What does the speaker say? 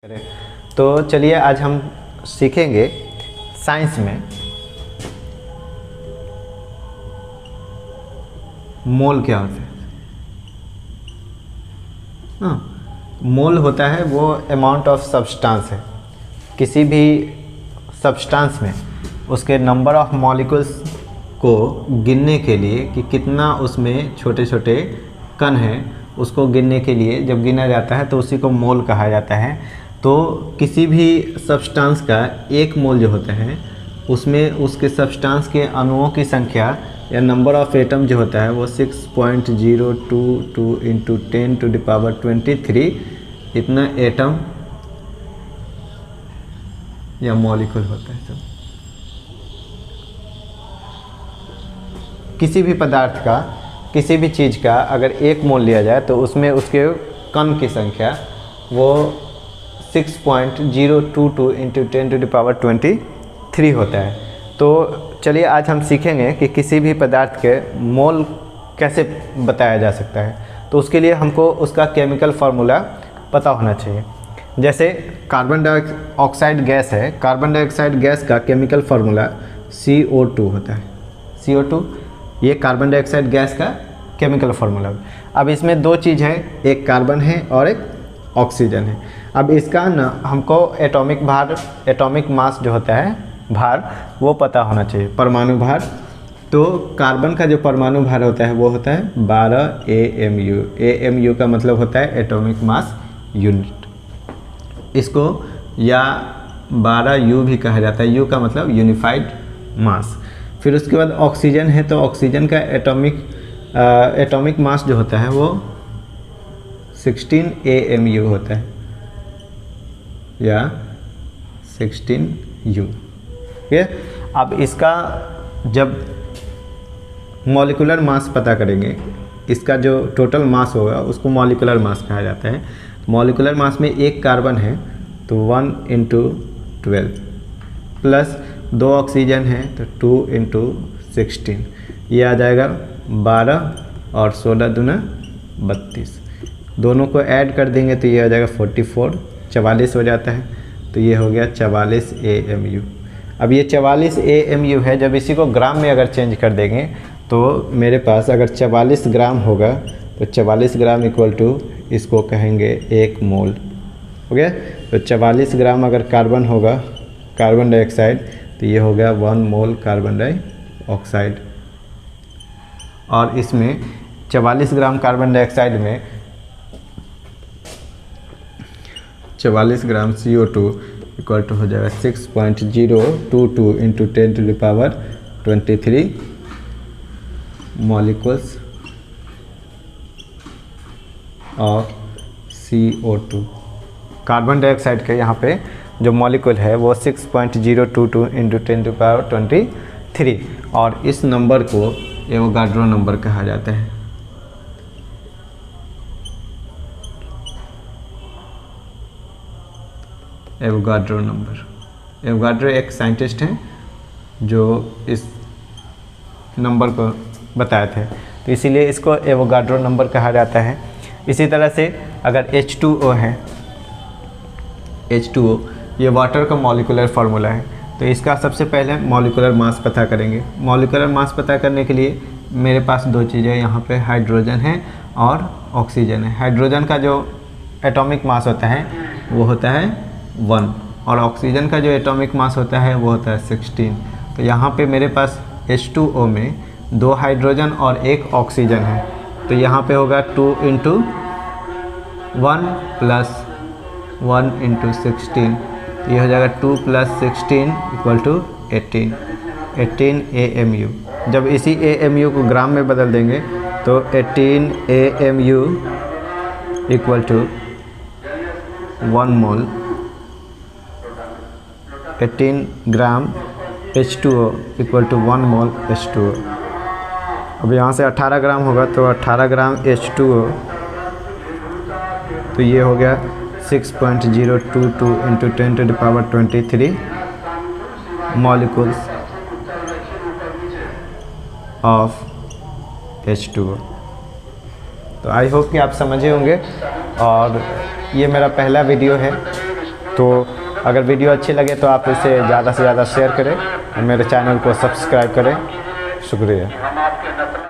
करें। तो चलिए आज हम सीखेंगे साइंस में मोल क्या होता है। मोल होता है वो अमाउंट ऑफ सब्सटेंस है, किसी भी सब्सटेंस में उसके नंबर ऑफ मॉलिक्यूल्स को गिनने के लिए कि कितना उसमें छोटे छोटे कण हैं, उसको गिनने के लिए जब गिना जाता है तो उसी को मोल कहा जाता है। तो किसी भी सब्सटेंस का एक मोल जो होता है उसमें उसके सब्सटेंस के अणुओं की संख्या या नंबर ऑफ एटम जो होता है वो 6.022 इंटू 10⁻23 इतना एटम या मॉलिक्यूल होता है। सब किसी भी पदार्थ का, किसी भी चीज़ का अगर एक मोल लिया जाए तो उसमें उसके कण की संख्या वो 6.022 इंटू 10⁻23 होता है। तो चलिए आज हम सीखेंगे कि किसी भी पदार्थ के मोल कैसे बताया जा सकता है। तो उसके लिए हमको उसका केमिकल फार्मूला पता होना चाहिए। जैसे कार्बन डाइऑक्साइड गैस है, कार्बन डाइऑक्साइड गैस का केमिकल फार्मूला CO2 होता है। CO2 ये कार्बन डाइऑक्साइड गैस का केमिकल फार्मूला। अब इसमें दो चीज़ है, एक कार्बन है और एक ऑक्सीजन है। अब इसका ना हमको एटॉमिक भार, एटॉमिक मास जो होता है भार, वो पता होना चाहिए, परमाणु भार। तो कार्बन का जो परमाणु भार होता है वो होता है 12 AMU। AMU का मतलब होता है एटॉमिक मास यूनिट। इसको या 12U भी कहा जाता है। U का मतलब यूनिफाइड मास। फिर उसके बाद ऑक्सीजन है, तो ऑक्सीजन का एटॉमिक मास जो होता है वो 16 AMU होता है या 16U। ठीक है। अब इसका जब मॉलिक्यूलर मास पता करेंगे, इसका जो टोटल मास होगा उसको मॉलिक्यूलर मास कहा जाता है। मॉलिक्यूलर मास में एक कार्बन है तो 1 × 12 प्लस 2 ऑक्सीजन है तो 2 × 16, ये आ जाएगा 12 और 16 दूना 32। दोनों को ऐड कर देंगे तो ये आ जाएगा 44, 44 हो जाता है। तो ये हो गया 44 AMU। अब ये 44 AMU है, जब इसी को ग्राम में अगर चेंज कर देंगे तो मेरे पास अगर 44 ग्राम होगा तो 44 ग्राम इक्वल टू इसको कहेंगे 1 मोल। हो गया। तो 44 ग्राम अगर कार्बन होगा, कार्बन डाइऑक्साइड, तो ये हो गया 1 मोल कार्बन डाइऑक्साइड। और इसमें 44 ग्राम कार्बन डाइऑक्साइड में 44 ग्राम CO2 इक्वल टू हो जाएगा 6.022 into 10⁻23 molecules of CO2। Carbon dioxide के यहाँ पे जो मॉलिक्यूल है वो 6.022 इंटू 10⁻23 और इस नंबर को एवोगाड्रो नंबर कहा जाता है। Avogadro number. एवोगाड्रो एक साइंटिस्ट हैं जो इस नंबर को बताए थे, तो इसीलिए इसको एवोगाड्रो नंबर कहा जाता है। इसी तरह से अगर H2O है, H2O ये वाटर का मॉलिक्यूलर फार्मूला है। तो इसका सबसे पहले मॉलिक्यूलर मास पता करेंगे। मॉलिक्यूलर मास पता करने के लिए मेरे पास दो चीज़ें यहाँ पे हाइड्रोजन है और ऑक्सीजन है। हाइड्रोजन का जो एटॉमिक मास होता है वो होता है 1 और ऑक्सीजन का जो एटॉमिक मास होता है वो होता है 16। तो यहाँ पे मेरे पास H2O में 2 हाइड्रोजन और 1 ऑक्सीजन है। तो यहाँ पे होगा 2 × 1 प्लस 1 × 16, ये हो जाएगा 2 + 16 = 18 AMU। जब इसी AMU को ग्राम में बदल देंगे तो 18 AMU equal to 1 mole. 18 gram H2O equal to 1 mole H2O। अब यहाँ से 18 ग्राम होगा तो 18 ग्राम H2O, तो ये हो गया 6.022 इंटू 10⁻23 मॉलिक्यूल्स ऑफ H2O। तो आई होप कि आप समझे होंगे। और ये मेरा पहला वीडियो है तो अगर वीडियो अच्छी लगे तो आप इसे ज़्यादा से ज़्यादा शेयर करें और मेरे चैनल को सब्सक्राइब करें। शुक्रिया।